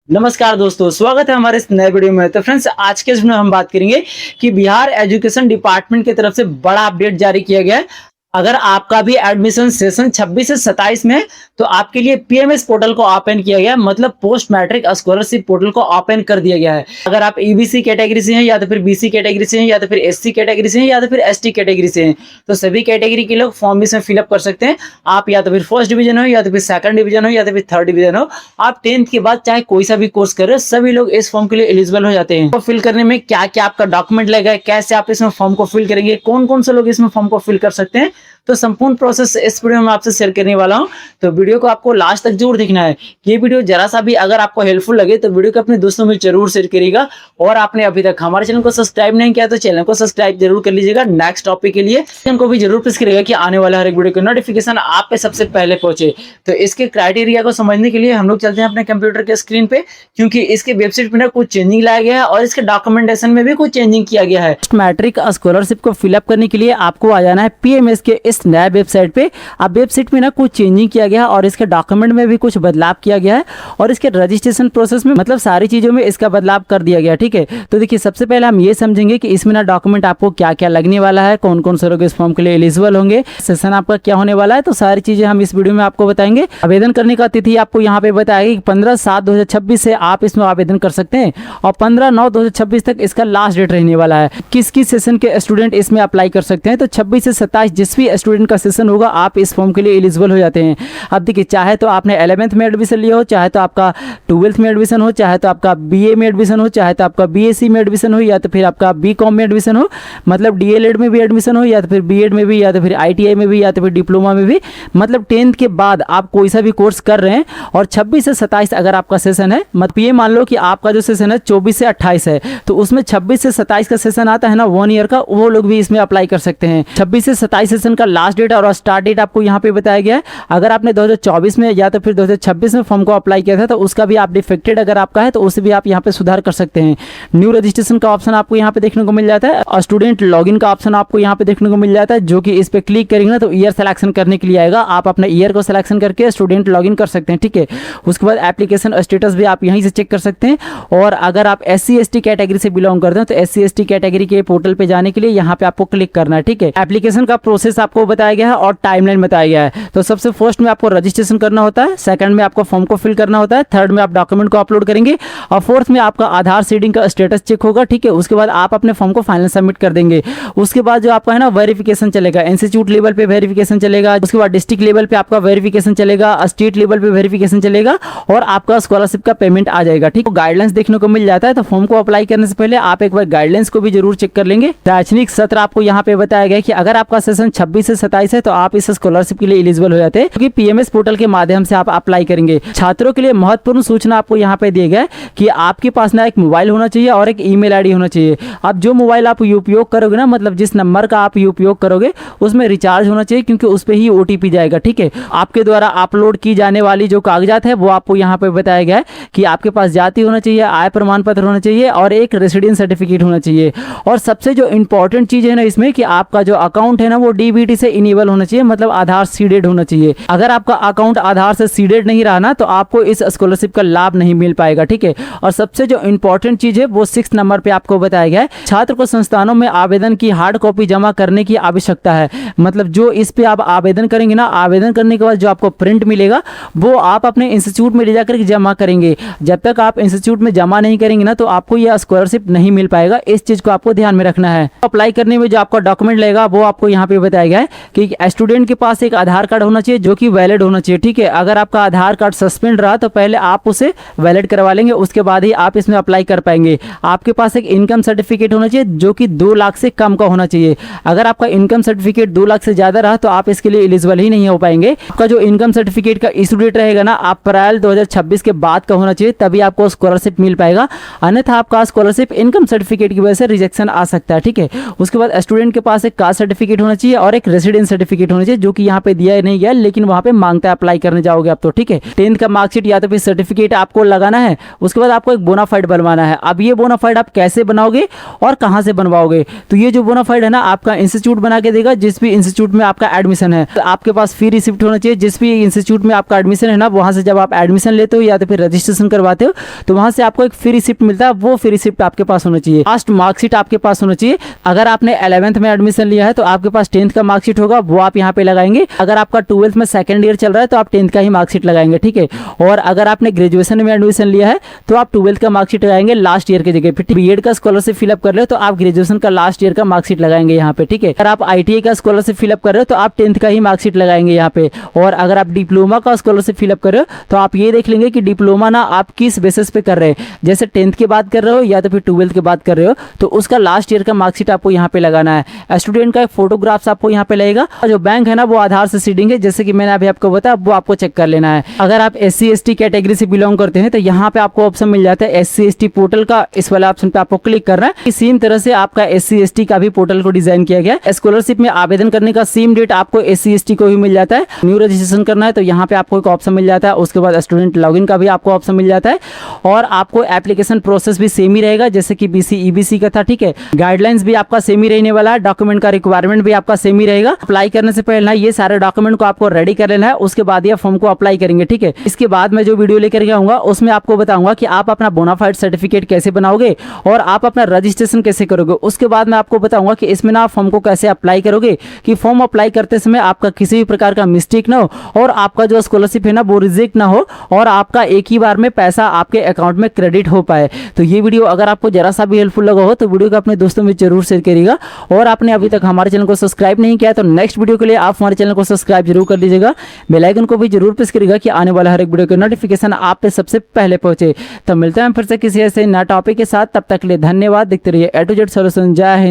नमस्कार दोस्तों, स्वागत है हमारे इस नए वीडियो में। तो फ्रेंड्स, आज के इसमें हम बात करेंगे कि बिहार एजुकेशन डिपार्टमेंट की तरफ से बड़ा अपडेट जारी किया गया है। अगर आपका भी एडमिशन सेशन 26 से 27 में है, तो आपके लिए पीएमएस पोर्टल को ओपन किया गया है, मतलब पोस्ट मैट्रिक स्कॉलरशिप पोर्टल को ओपन कर दिया गया है। अगर आप ईबीसी कैटेगरी से हैं, या तो फिर बीसी कैटेगरी से हैं, या तो फिर एससी कैटेगरी से हैं, या तो फिर एसटी कैटेगरी से हैं, तो सभी कैटेगरी के लोग फॉर्म इसमें फिलअप कर सकते हैं। आप या तो फिर फर्स्ट डिवीजन हो, या तो फिर सेकंड डिवीजन हो, या तो फिर थर्ड डिवीजन हो, आप 10th के बाद चाहे कोई सा भी कोर्स कर रहे हो, सभी लोग इस फॉर्म के लिए एलिजिबल हो जाते हैं। तो फिल करने में क्या क्या आपका डॉक्यूमेंट लगेगा, कैसे आप इसमें फॉर्म को फिल करेंगे, कौन कौन से लोग इसमें फॉर्म को फिल कर सकते हैं, तो संपूर्ण प्रोसेस इस वीडियो में आपसे शेयर करने वाला हूं। तो वीडियो को आपको लास्ट तक जरूर देखना है। ये वीडियो जरा सा भी अगर आपको हेल्पफुल लगे तो वीडियो को अपने दोस्तों में जरूर शेयर करिएगा। और आपने अभी तक हमारे चैनल को सब्सक्राइब नहीं किया तो चैनल को सब्सक्राइब जरूर कर लीजिएगा। नेक्स्ट टॉपिक के लिए को भी जरूर प्रेस करिएगा कि आने वाला हर एक वीडियो का नोटिफिकेशन आप पे सबसे पहले पहुंचे। तो इसके क्राइटेरिया को समझने के लिए हम लोग चलते हैं अपने कंप्यूटर के स्क्रीन पे, क्योंकि इसके वेबसाइट पे ना कुछ चेंजिंग लाया गया है और इसके डॉक्यूमेंटेशन में भी कुछ चेंजिंग किया गया है। मैट्रिक स्कॉलरशिप को फिलअप करने के लिए आपको आ जाना है पीएमएस के इस नए वेबसाइट पे। अब वेबसाइट में ना कुछ चेंजिंग किया गया है और इसके डॉक्यूमेंट में भी कुछ बदलाव किया गया है और इसके रजिस्ट्रेशन प्रोसेस में मतलब सारी चीजों में इसका बदलाव कर दिया गया। ठीक है, तो देखिए सबसे पहले हम ये समझेंगे कि इसमें ना डॉक्यूमेंट आपको क्या क्या लगने वाला है, कौन कौन से लोग इस फॉर्म के लिए एलिजिबल होंगे, सेशन आपका क्या होने वाला है, तो सारी चीजें हम इस वीडियो में आपको बताएंगे। आवेदन करने का तिथि आपको यहाँ पे बताएगी कि 15/7/2026 से आप इसमें आवेदन कर सकते हैं और 15/9/2026 तक इसका लास्ट डेट रहने वाला है। किस किस सेशन के स्टूडेंट इसमें अप्लाई कर सकते हैं, तो 26 से 27 जिस भी स्टूडेंट का सेशन होगा आप इस फॉर्म के लिए एलिजिबल हो जाते हैं। अब देखिए, चाहे तो आपने 11th में एडमिशन लिया हो, चाहे तो आपका 12th में एडमिशन हो, चाहे तो आपका बीए में एडमिशन हो, चाहे तो आपका बीएससी में एडमिशन हो, या तो फिर आपका बीकॉम में एडमिशन हो, मतलब डीएलएड में भी एडमिशन हो, या तो फिर बीएड में भी, या तो फिर आईटीआई में भी, या तो फिर डिप्लोमा में भी, मतलब 10th के बाद आप कोई सा भी कोर्स कर रहे हैं और 26 से 27 अगर आपका सेशन है, मतलब ये मान लो कि आपका जो सेशन है 24 से 28 है, तो उसमें 26 से 27 का सेशन आता है ना 1 ईयर का, वो लोग भी इसमें अप्लाई कर सकते हैं। 26 से 27 सेशन का लास्ट डेट और स्टार्ट डेट आपको यहाँ पे बताया गया है। अगर आपने 2024 में या तो फिर 2026 में फॉर्म को अप्लाई किया था तो उसका भी आप डिफेक्टेड अगर आपका है तो उसे भी आप यहाँ पे सुधार कर सकते हैं। न्यू रजिस्ट्रेशन का ऑप्शन आपको यहाँ पे देखने को मिल जाता है और स्टूडेंट लॉगिन का ऑप्शन आपको यहाँ पे देखने को मिल जाता है, जो कि इस पे क्लिक करेंगे ना तो ईयर सिलेक्शन करने के लिए आएगा। आप अपना ईयर को सिलेक्शन करके स्टूडेंट लॉगिन कर सकते हैं। ठीक है, उसके बाद एप्लीकेशन स्टेटस भी आप यहीं से चेक कर सकते हैं। और अगर आप SC/ST कैटेगरी से बिलोंग करते हैं तो SC/ST कैटेगरी के पोर्टल पे जाने के लिए यहाँ पे आपको क्लिक करना है। ठीक है, एप्लीकेशन का प्रोसेस आपको बताया गया है और टाइमलाइन बताया गया है। तो सबसे फर्स्ट में आपको रजिस्ट्रेशन करना होता है, सेकंड में आपको फॉर्म को फिल करना होता है, थर्ड में आप डॉक्यूमेंट को अपलोड करेंगे और फोर्थ में आपका आधार सीडिंग का स्टेटस चेक होगा। ठीक है, उसके बाद आप अपने फॉर्म को फाइनल सबमिट कर देंगे। उसके बाद जो आपका है ना वेरिफिकेशन चलेगा, इंस्टीट्यूट लेवल पे वेरिफिकेशन चलेगा, उसके बाद डिस्ट्रिक्ट लेवल पे आपका वेरिफिकेशन चलेगा, स्टेट लेवल पे वेरिफिकेशन चलेगा और आपका स्कॉलरशिप का पेमेंट आ जाएगा। ठीक है, गाइडलाइंस देखने को मिल जाता है। तो फॉर्म को अप्लाई करने से पहले आप एक बार गाइडलाइंस को भी जरूर चेक कर लेंगे। शैक्षणिक सत्र आपको यहाँ पे बताया गया कि अगर आपका सेशन 26 से 27 है तो आप इस स्कॉलरशिप के लिए एलिजिबल हो जाते हैं, क्योंकि पीएमएस पोर्टल के माध्यम से आप अप्लाई करेंगे। छात्रों के लिए महत्वपूर्ण सूचना आपको यहाँ पे दिया गया है कि आपके पास ना एक मोबाइल होना चाहिए और एक ईमेल आईडी होना चाहिए। अब जो मोबाइल आप उपयोग करोगे ना, मतलब जिस नंबर का आप उपयोग करोगे उसमें रिचार्ज होना चाहिए, क्योंकि उस पर ही ओटीपी जाएगा। ठीक है, आपके द्वारा अपलोड की जाने वाली जो कागजात है वो आपको यहाँ पे बताया गया है कि आपके पास जाति होना चाहिए, आय प्रमाण पत्र होना चाहिए और एक रेसिडेंस सर्टिफिकेट होना चाहिए। और सबसे जो इंपॉर्टेंट चीज है ना इसमें कि आपका जो अकाउंट है ना वो डीबीटी से इनेबल होना चाहिए, मतलब आधार सीडेड होना चाहिए। अगर आपका अकाउंट आधार से सीडेड नहीं रहा ना तो आपको इस स्कॉलरशिप का लाभ नहीं मिल पाएगा। ठीक है, और सबसे जो इंपॉर्टेंट चीज है वो 6 नंबर पे आपको बताया गया है, छात्र को संस्थानों में आवेदन की हार्ड कॉपी जमा करने की आवश्यकता है। मतलब जो इस पे आप आवेदन करेंगे ना, आवेदन करने के बाद जो आपको प्रिंट मिलेगा वो आप अपने इंस्टीट्यूट में ले जाकर जमा करेंगे। जब तक आप इंस्टीट्यूट में जमा नहीं करेंगे ना तो आपको यह स्कॉलरशिप नहीं मिल पाएगा। इस चीज को आपको ध्यान में रखना है। अप्लाई करने में जो आपका डॉक्यूमेंट लगेगा वो आपको यहाँ पे बताया गया है कि स्टूडेंट के पास एक आधार कार्ड होना चाहिए जो कि वैलिड होना चाहिए। ठीक है, अगर आपका आधार कार्ड सस्पेंड रहा तो पहले आप उसे वैलिड करवा लेंगे, उसके बाद ही आप इसमें अप्लाई कर पाएंगे। आपके पास एक इनकम सर्टिफिकेट होना चाहिए जो कि 2 लाख से कम का होना चाहिए। अगर आपका इनकम सर्टिफिकेट 2 लाख से ज्यादा रहा तो आप इसके लिए एलिजिबल ही नहीं हो पाएंगे। आपका जो इनकम सर्टिफिकेट का इशू डेट रहेगा ना अप्रैल 2026 के बाद का होना चाहिए, तभी आपको स्कॉलरशिप मिल पाएगा। अन्यथा आपका स्कॉलरशिप इनकम सर्टिफिकेट की वजह से रिजेक्शन आ सकता है। ठीक है, उसके बाद स्टूडेंट के पास एक कास्ट सर्टिफिकेट होना चाहिए और एक रेसिडेंस सर्टिफिकेट होना चाहिए, जो कि यहाँ पे दिया नहीं गया, लेकिन वहाँ पे मांगता है अप्लाई करने जाओगे आप तो, ठीक है। 10th का मार्कशीट या तो फिर सर्टिफिकेट आपको लगाना है, उसके बाद आपको एक बोनाफाइड बनवाना है। अब ये बोनाफाइड आप कैसे बनाओगे और कहाँ से बनवाओगे, तो ये जो बोनाफाइड है ना, आपका इंस्टीट्यूट बना के देगा, जिस भी इंस्टीट्यूट में आपका एडमिशन है। तो आपके पास फी रिसिप्ट होना चाहिए, जिस भी इंस्टीट्यूट में आपका एडमिशन है ना, वहाँ से जब आप एडमिशन लेते हो या तो फिर रजिस्ट्रेशन करवाते हो, तो वहाँ से आपको एक फी रिसिप्ट मिलता है, वो फी रिसिप्ट आपके पास होना चाहिए। लास्ट मार्कशीट आपके पास होना चाहिए। अगर आपने 11th में एडमिशन लिया है तो आपके पास 10th का मार्कशीट होगा, वो आप यहाँ पे लगाएंगे। अगर आपका 12th में सेकंड ईयर चल रहा है तो आप 10th का ही मार्कशीट लगाएंगे, ठीक है। और अगर आपने ग्रेजुएशन में एडमिशन लिया है तो आप 12th का मार्कशीट लगाएंगे लास्ट ईयर की जगह पे। बीएड का स्कॉलरशिप फिलअप कर रहे हो तो आप ग्रेजुएशन का लास्ट ईयर का मार्कशीट लगाएंगे यहाँ पे, ठीक है। अगर आप आईटीआई का स्कॉलरशिप फिलअप कर रहे हो तो आप 10th का ही मार्कशीट लगाएंगे यहाँ पे। और अगर आप डिप्लोमा का स्कॉलरशिप फिलअप कर रहे हो तो आप ये देख लेंगे कि डिप्लोमा ना आप किस बेसिस पे कर रहे हैं, जैसे 10th की बात कर रहे हो या तो फिर 12th की बात कर रहे हो, तो उसका लास्ट ईयर का मार्कशीट आपको यहाँ पे लगाना है। स्टूडेंट का फोटोग्राफ्स आपको यहाँ पे लगेगा। जो बैंक है ना वो आधार से सीडिंग है, जैसे कि मैंने अभी आपको बताया, वो आपको चेक कर लेना है। अगर आप SC ST कैटेगरी से बिलोंग करते हैं तो यहाँ पे आपको ऑप्शन मिल जाता है SC ST पोर्टल का, इस वाले ऑप्शन पे आपको क्लिक करना है। सेम तरह से आपका SC ST का भी पोर्टल को डिजाइन किया गया है। स्कॉलरशिप में आवेदन करने का सेम डेट आपको SC ST को भी मिल जाता है। न्यू रजिस्ट्रेशन करना है तो यहाँ पे आपको एक ऑप्शन मिल जाता है। उसके बाद स्टूडेंट लॉगिन का भी आपको ऑप्शन मिल जाता है। और आपको एप्लीकेशन प्रोसेस भी सेम ही रहेगा, जैसे कि BC EBC का था, ठीक है। गाइडलाइंस भी आपका सेम ही रहने वाला है। डॉक्यूमेंट का रिक्वायरमेंट भी आपका सेम ही रहेगा। अप्लाई करने से पहले ना ये सारे डॉक्यूमेंट को आपको रेडी कर लेना है, उसके बाद ये फॉर्म को अप्लाई करेंगे, ठीक है। इसके बाद मैं जो वीडियो लेकर के आऊंगा उसमें आपको बताऊंगा कि आप अपना बोनाफाइड सर्टिफिकेट कैसे बनाओगे और आप अपना रजिस्ट्रेशन कैसे करोगे। उसके बाद मैं आपको बताऊंगा कि इसमें ना आप फॉर्म को कैसे अप्लाई करोगे, कि फॉर्म अप्लाई करते समय आपका किसी भी प्रकार का मिस्टेक ना हो और आपका जो स्कॉलरशिप है ना वो रिजेक्ट ना हो और आपका एक ही बार में पैसा आपके अकाउंट में क्रेडिट हो पाए। तो ये वीडियो अगर आपको जरा सा भी हेल्पफुल लगा हो तो वीडियो को अपने दोस्तों में जरूर शेयर करिएगा। और आपने अभी तक हमारे चैनल को सब्सक्राइब नहीं किया तो नेक्स्ट वीडियो के लिए आप हमारे चैनल को सब्सक्राइब जरूर कर लीजिएगा। बेल आइकन को भी जरूर प्रेस करिएगा कि आने वाला हर एक वीडियो का नोटिफिकेशन आप पे सबसे पहले पहुंचे। तो मिलते हैं फिर से किसी ऐसे नया टॉपिक के साथ, तब तक के लिए धन्यवाद। देखते रहिए A to Z सॉल्यूशन। जय हिंद।